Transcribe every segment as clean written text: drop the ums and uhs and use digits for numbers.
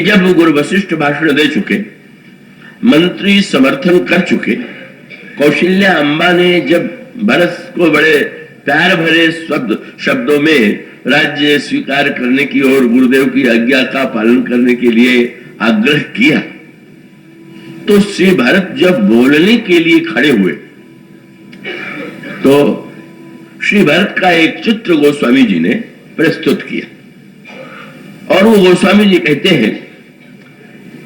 जब गुरु वशिष्ठ भाषण दे चुके, मंत्री समर्थन कर चुके, कौशल्या अम्बा ने जब भरत को बड़े प्यार भरे शब्दों में राज्य स्वीकार करने की और गुरुदेव की आज्ञा का पालन करने के लिए आग्रह किया, तो श्री भरत जब बोलने के लिए खड़े हुए तो श्री भरत का एक चित्र गोस्वामी जी ने प्रस्तुत किया और वो गोस्वामी जी कहते हैं,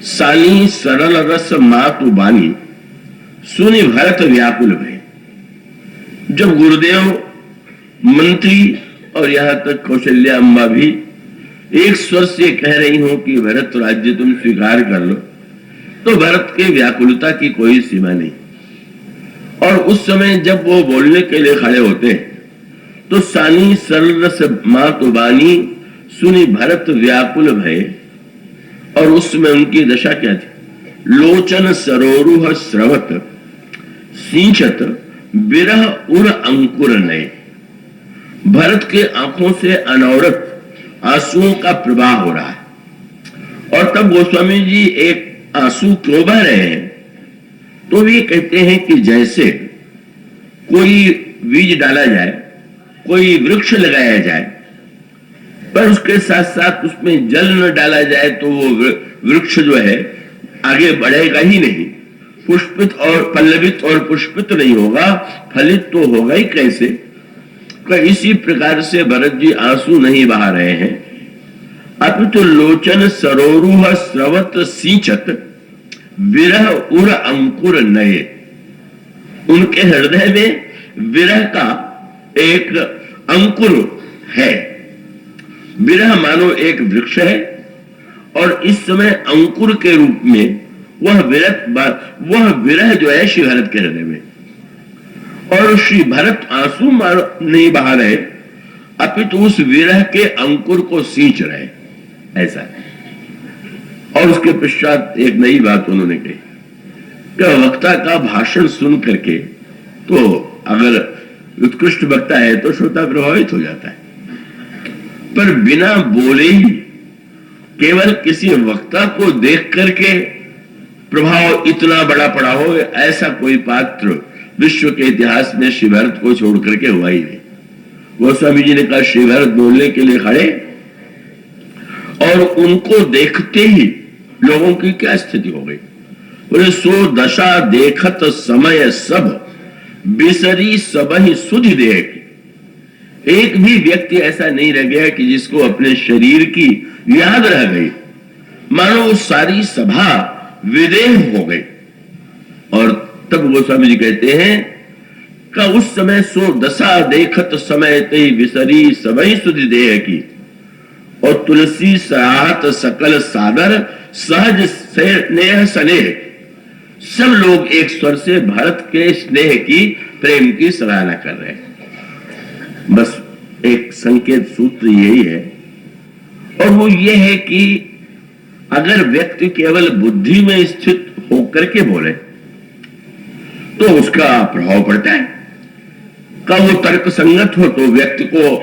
सानी सरल रस मातु बानी सुनि भरत व्याकुल भय। जब गुरुदेव, मंत्री और यहां तक कौशल्या अम्बा भी एक स्वर से कह रही हो कि भरत राज्य तुम स्वीकार कर लो, तो भरत के व्याकुलता की कोई सीमा नहीं। और उस समय जब वो बोलने के लिए खड़े होते हैं तो सानी सरल रस मातु बानी सुनि भरत व्याकुल भय। और उसमें उनकी दशा क्या थी? लोचन सरोरुह स्रवत सिंचत विरह उर अंकुर नए। भरत के आंखों से अनवरत आंसुओं का प्रवाह हो रहा है। और तब गोस्वामी जी एक आंसू क्यों बह रहे हैं, तो भी कहते हैं कि जैसे कोई बीज डाला जाए, कोई वृक्ष लगाया जाए, पर उसके साथ साथ उसमें जल न डाला जाए तो वो वृक्ष जो है आगे बढ़ेगा ही नहीं, पुष्पित और पल्लवित और पुष्पित नहीं होगा, फलित तो होगा ही कैसे। तो इसी प्रकार से भरत जी आंसू नहीं बहा रहे हैं, अपितु लोचन सरोरुह स्रवत सिंचत विरह उर अंकुर नए। उनके हृदय में विरह का एक अंकुर है। विरह मानो एक वृक्ष है और इस समय अंकुर के रूप में वह विरह जो है श्री भरत के हृदय में। और श्री भरत आंसू नहीं बहा रहे, अपितु उस विरह के अंकुर को सींच रहे, ऐसा है। और उसके पश्चात एक नई बात उन्होंने कही कि वक्ता का भाषण सुन करके तो अगर उत्कृष्ट वक्ता है तो श्रोता प्रभावित हो जाता है, पर बिना बोले ही केवल किसी वक्ता को देख करके प्रभाव इतना बड़ा पड़ा हो, ऐसा कोई पात्र विश्व के इतिहास में श्री भरत को छोड़ करके हुआ ही नहीं। गोस्वामी जी ने कहा, श्री भरत बोलने के लिए खड़े और उनको देखते ही लोगों की क्या स्थिति हो गई। बोले, सो दशा देखत समय सब बिसरी सबहि सुधि देख। एक भी व्यक्ति ऐसा नहीं रह गया कि जिसको अपने शरीर की याद रह गई, मानो सारी सभा विदेह हो गई। और तब गोस्वामी जी कहते हैं का उस समय सो दशा देखत समय ते विसरी सबहि सुधि देह की। और तुलसी सराहत सकल सादर सहज स्नेह स्नेह। सब लोग एक स्वर से भरत के स्नेह की, प्रेम की सराहना कर रहे हैं। बस एक संकेत सूत्र यही है, और वो ये है कि अगर व्यक्ति केवल बुद्धि में स्थित होकर के बोले तो उसका प्रभाव पड़ता है। का वो तर्क संगत हो तो व्यक्ति को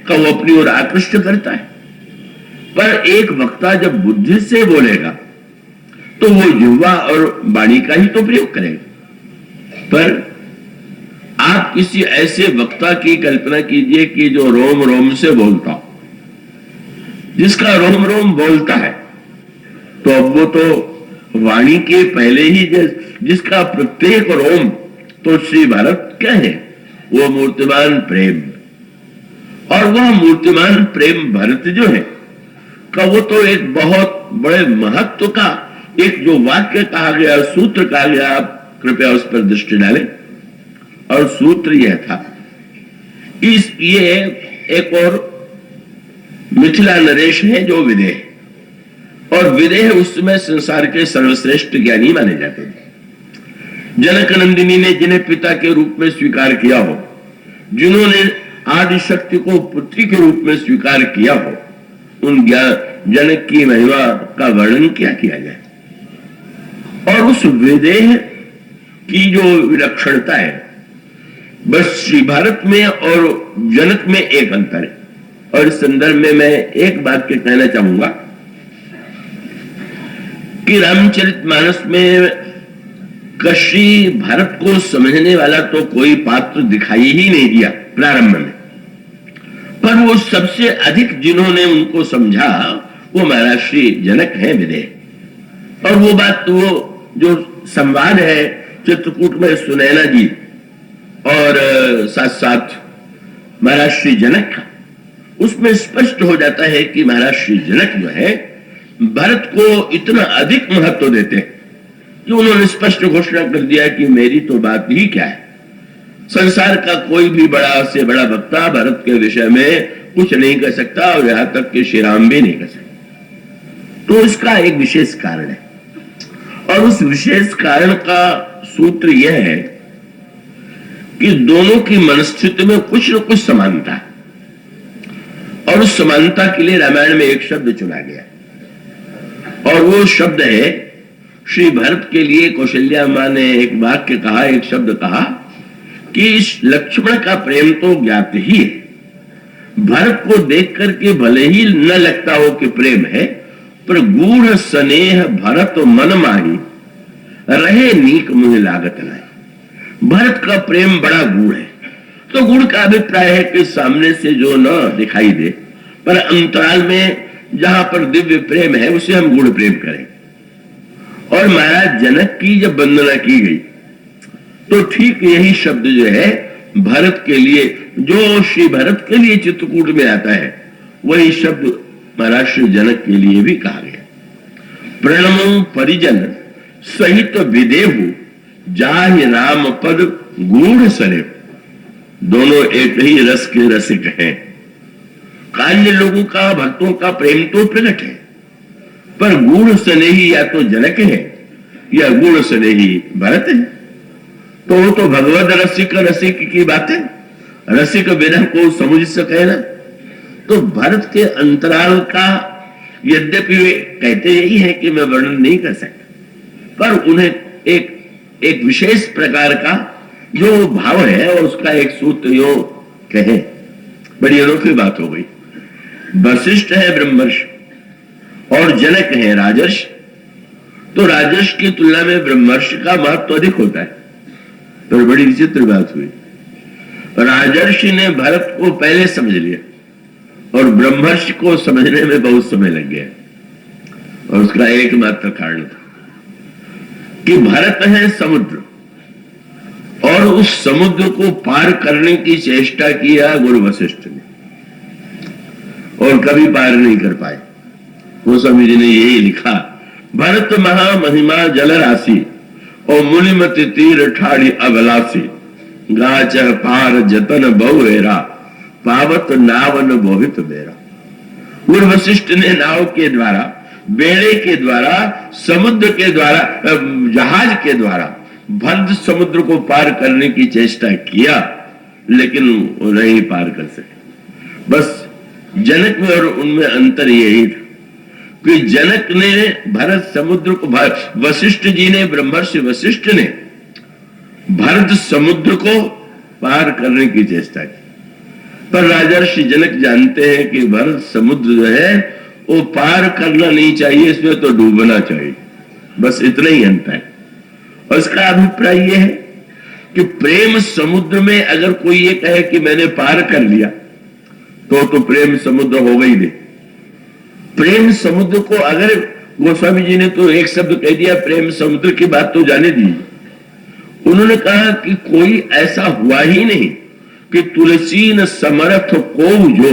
का वो अपनी ओर आकृष्ट करता है। पर एक वक्ता जब बुद्धि से बोलेगा तो वो युवा और वाणी का ही तो प्रयोग करेगा। पर आप किसी ऐसे वक्ता की कल्पना कीजिए कि जो रोम रोम से बोलता हो, जिसका रोम रोम बोलता है, तो अब वो तो वाणी के पहले ही जिसका प्रत्येक रोम तो श्री भरत क्या है? वो मूर्तिमान प्रेम। और वह मूर्तिमान प्रेम भरत जो है का वो तो एक बहुत बड़े महत्व का एक जो वाक्य कहा गया, सूत्र कहा गया, आप कृपया उस पर दृष्टि डालें। और सूत्र यह था, ये एक और मिथिला नरेश है जो विदेह, और विदेह उस समय संसार के सर्वश्रेष्ठ ज्ञानी माने जाते थे। जनक नंदिनी ने जिन्हें पिता के रूप में स्वीकार किया हो, जिन्होंने आदि शक्ति को पुत्री के रूप में स्वीकार किया हो, उन जनक की महिमा का वर्णन क्या किया जाए। और उस विदेह की जो विलक्षणता है, बस श्री भारत में और जनक में एक अंतर है। और इस संदर्भ में मैं एक बात के कहना चाहूंगा कि रामचरितमानस में कृषि भरत को समझने वाला तो कोई पात्र दिखाई ही नहीं दिया प्रारंभ में, पर वो सबसे अधिक जिन्होंने उनको समझा वो महाराज श्री जनक हैं विदेह। और वो बात वो जो संवाद है चित्रकूट में सुनैना जी और साथ साथ महाराज श्री जनक का, उसमें स्पष्ट हो जाता है कि महाराज श्री जनक जो है भरत को इतना अधिक महत्व देते हैं कि उन्होंने स्पष्ट घोषणा कर दिया कि मेरी तो बात ही क्या है, संसार का कोई भी बड़ा से बड़ा वक्ता भरत के विषय में कुछ नहीं कर सकता और यहां तक कि श्री राम भी नहीं कर सकता। तो इसका एक विशेष कारण है और उस विशेष कारण का सूत्र यह है कि दोनों की मनस्थिति में कुछ न कुछ समानता है और उस समानता के लिए रामायण में एक शब्द चुना गया और वो शब्द है, श्री भरत के लिए कौशल्या मां ने एक वाक्य कहा, एक शब्द कहा कि इस लक्ष्मण का प्रेम तो ज्ञात ही है, भरत को देख करके भले ही न लगता हो कि प्रेम है, पर गूढ़ स्नेह भरत मन माही रहे नीक मुझे लागत नहीं। भरत का प्रेम बड़ा गूढ़ है। तो गूढ़ का अभिप्राय है कि सामने से जो न दिखाई दे, पर अंतराल में जहां पर दिव्य प्रेम है उसे हम गूढ़ प्रेम करें। और महाराज जनक की जब वंदना की गई तो ठीक यही शब्द जो है भरत के लिए, जो श्री भरत के लिए चित्रकूट में आता है, वही शब्द महाराज श्री जनक के लिए भी कहा गया। प्रणमो परिजन सहित विदेहु जाहि राम पद गूढ़ सरे। दोनों एक ही रस के रसिक हैं। कान्य लोगों का, भक्तों का प्रेम तो प्रकट है, पर गूढ़ स्नेही या तो जनक है या गूढ़ स्नेही भरत है। तो वो तो भगवत रसिक रसिक की बात है, रसिक बिना को समझ सके ना। तो भरत के अंतराल का यद्यपि वे कहते यही है कि मैं वर्णन नहीं कर सकता, पर उन्हें एक विशेष प्रकार का जो भाव है और उसका एक सूत्र यो कहे, बड़ी अनोखी बात हो गई। वशिष्ठ है ब्रह्मर्षि और जनक है राजर्षि, तो राजर्षि की तुलना में ब्रह्मर्षि का महत्व अधिक होता है। तो बड़ी विचित्र बात हुई, राजर्षि ने भरत को पहले समझ लिया और ब्रह्मर्षि को समझने में बहुत समय लग गया। और उसका एकमात्र कारण था कि भरत है समुद्र और उस समुद्र को पार करने की चेष्टा किया गुरु वशिष्ठ ने और कभी पार नहीं कर पाए। गोस्वामी जी ने यही लिखा, भरत महामहिमा जल राशि और मुनिमति तीर ठाड़ी अबलासी, गाच पार जतन बहुरा पावत नावन बोहित बेरा। गुरु वशिष्ठ ने नाव के द्वारा, बेड़े के द्वारा, समुद्र के द्वारा, जहाज के द्वारा भरत समुद्र को पार करने की चेष्टा किया, लेकिन वो नहीं पार कर सके। बस जनक में और उनमें अंतर यही था कि जनक ने भरत समुद्र को, वशिष्ठ जी ने, ब्रह्मर्षि वशिष्ठ ने भरत समुद्र को पार करने की चेष्टा की, पर राजर्षि जनक जानते हैं कि भरत समुद्र जो है वो पार करना नहीं चाहिए, इसमें तो डूबना चाहिए। बस इतना ही अंतर है। और इसका अभिप्राय यह है कि प्रेम समुद्र में अगर कोई ये कहे कि मैंने पार कर लिया तो प्रेम समुद्र हो गई नहीं। प्रेम समुद्र को अगर, गोस्वामी जी ने तो एक शब्द कह दिया, प्रेम समुद्र की बात तो जाने दी। उन्होंने कहा कि कोई ऐसा हुआ ही नहीं कि तुलसी न समर्थ को जो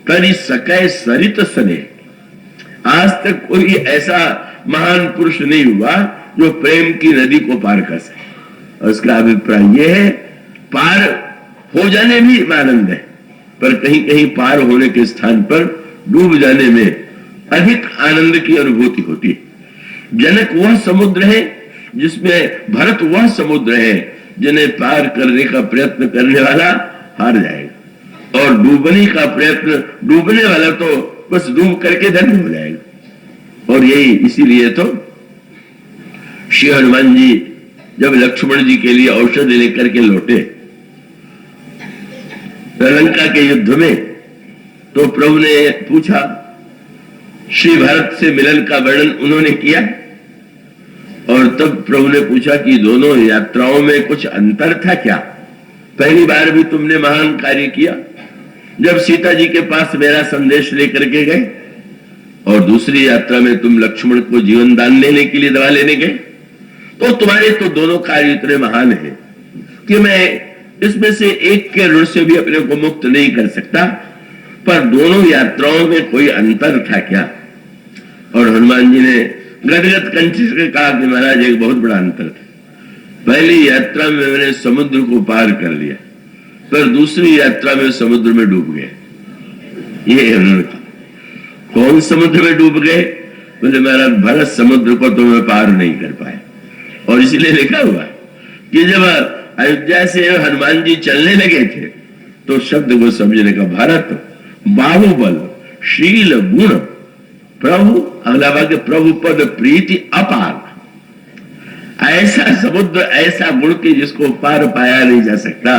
तरी सकै सरित सने। आज तक कोई ऐसा महान पुरुष नहीं हुआ जो प्रेम की नदी को पार कर सके। और उसका अभिप्राय यह है, पार हो जाने में आनंद है, पर कहीं कहीं पार होने के स्थान पर डूब जाने में अधिक आनंद की अनुभूति होती है। जनक वह समुद्र है जिसमें, भरत वह समुद्र है जिन्हें पार करने का प्रयत्न करने वाला हार जाएगा, और डूबने का प्रयत्न, डूबने वाला तो बस डूब करके धन्य हो जाएगा। और यही इसीलिए तो श्री हनुमान जी जब लक्ष्मण जी के लिए औषधि लेकर के लौटे लंका के युद्ध में, तो प्रभु ने पूछा, श्री भरत से मिलन का वर्णन उन्होंने किया और तब प्रभु ने पूछा कि दोनों यात्राओं में कुछ अंतर था क्या? पहली बार भी तुमने महान कार्य किया जब सीता जी के पास मेरा संदेश लेकर के गए, और दूसरी यात्रा में तुम लक्ष्मण को जीवन दान लेने के लिए दवा लेने गए। तो तुम्हारे तो दोनों कार्य इतने महान हैं कि मैं इसमें से एक के ऋण से भी अपने को मुक्त नहीं कर सकता, पर दोनों यात्राओं में कोई अंतर था क्या? और हनुमान जी ने गदगद कंठ से कहा कि महाराज एक बहुत बड़ा अंतर था। पहली यात्रा में मैंने समुद्र को पार कर लिया, पर दूसरी यात्रा में समुद्र में डूब गए। ये उन्होंने कहा। कौन समुद्र में डूब गए? बोले महाराज भरत समुद्र को तो मैं पार नहीं कर पाए। और इसलिए लिखा हुआ कि जब अयोध्या से हनुमान जी चलने लगे थे तो शब्द को समझने का, भारत बाहुबल शील गुण प्रभु, अगला वाक्य प्रभु पद प्रीति अपार। ऐसा समुद्र ऐसा गुण की जिसको पार पाया नहीं जा सकता।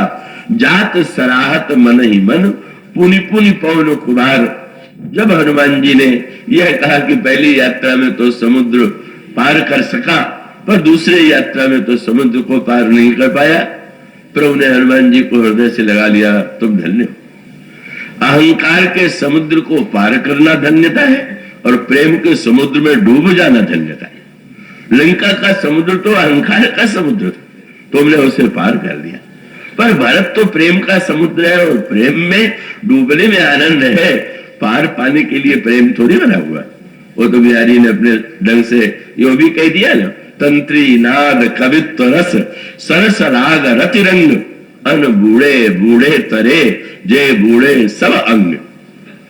जात सराहत मन ही मन पुनि पुनि पवन कुमार। जब हनुमान जी ने यह कहा कि पहली यात्रा में तो समुद्र पार कर सका, पर दूसरी यात्रा में तो समुद्र को पार नहीं कर पाया, प्रभु ने हनुमान जी को हृदय से लगा लिया, तुम धन्य हो। अहंकार के समुद्र को पार करना धन्यता है और प्रेम के समुद्र में डूब जाना धन्यता है। लंका का समुद्र तो अहंकार का समुद्र था, तुमने उसे पार कर दिया। पर भारत तो प्रेम का समुद्र है और प्रेम में डूबने में आनंद है। पार पाने के लिए प्रेम थोड़ी बना हुआ। वो तो बिहारी ने अपने ढंग से यो भी कह दिया ना, तंत्री नाद कवित्व रस सरस राग रति रंग अन बूढ़े बूढ़े तरे जय बूढ़े सब अंग।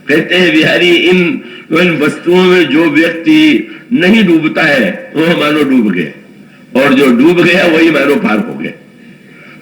कहते हैं बिहारी इन वस्तुओं में जो व्यक्ति नहीं डूबता है वो मानो डूब गया, और जो डूब गया वही मानो पार हो गया।